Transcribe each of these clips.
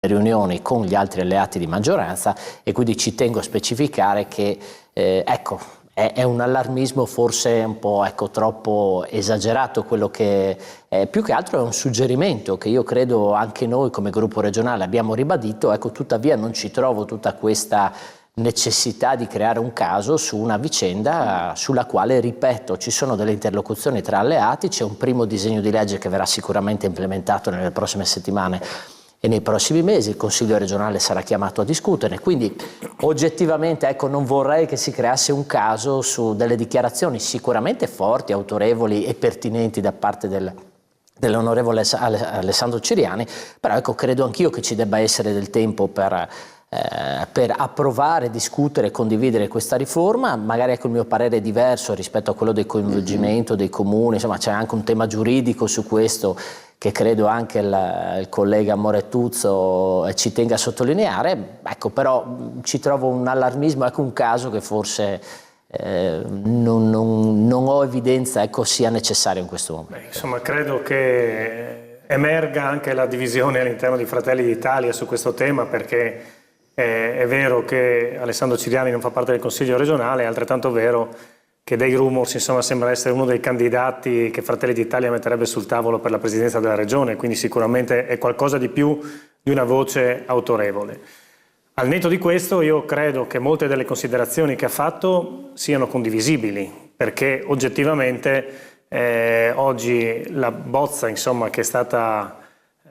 riunioni con gli altri alleati di maggioranza, e quindi ci tengo a specificare che ecco, è un allarmismo forse un po' troppo esagerato quello che più che altro è un suggerimento che io credo anche noi come gruppo regionale abbiamo ribadito. Ecco, tuttavia non ci trovo tutta questa necessità di creare un caso su una vicenda sulla quale, ripeto, ci sono delle interlocuzioni tra alleati, c'è un primo disegno di legge che verrà sicuramente implementato nelle prossime settimane e nei prossimi mesi, il Consiglio regionale sarà chiamato a discuterne, quindi oggettivamente ecco, non vorrei che si creasse un caso su delle dichiarazioni sicuramente forti, autorevoli e pertinenti da parte dell'onorevole Alessandro Ciriani, però ecco, credo anch'io che ci debba essere del tempo per approvare, discutere e condividere questa riforma. Magari ecco, il mio parere è diverso rispetto a quello del coinvolgimento dei comuni, insomma c'è anche un tema giuridico su questo che credo anche il collega Moretuzzo ci tenga a sottolineare, ecco, però ci trovo un allarmismo, ecco, un caso che forse non ho evidenza ecco, sia necessario in questo momento. Beh, insomma, credo che emerga anche la divisione all'interno di Fratelli d'Italia su questo tema, perché è vero che Alessandro Ciriani non fa parte del Consiglio regionale, è altrettanto vero che dei rumors insomma, sembra essere uno dei candidati che Fratelli d'Italia metterebbe sul tavolo per la presidenza della regione, quindi sicuramente è qualcosa di più di una voce autorevole. Al netto di questo io credo che molte delle considerazioni che ha fatto siano condivisibili, perché oggettivamente oggi la bozza insomma, che è stata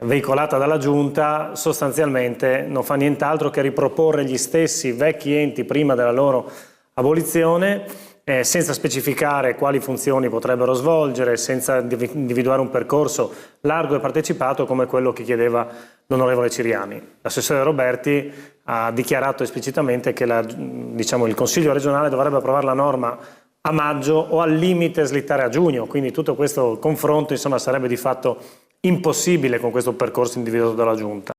veicolata dalla Giunta sostanzialmente non fa nient'altro che riproporre gli stessi vecchi enti prima della loro abolizione, senza specificare quali funzioni potrebbero svolgere, senza individuare un percorso largo e partecipato come quello che chiedeva l'onorevole Ciriani. L'assessore Roberti ha dichiarato esplicitamente che il Consiglio regionale dovrebbe approvare la norma a maggio o al limite slittare a giugno, quindi tutto questo confronto insomma, sarebbe di fatto impossibile con questo percorso individuato dalla Giunta.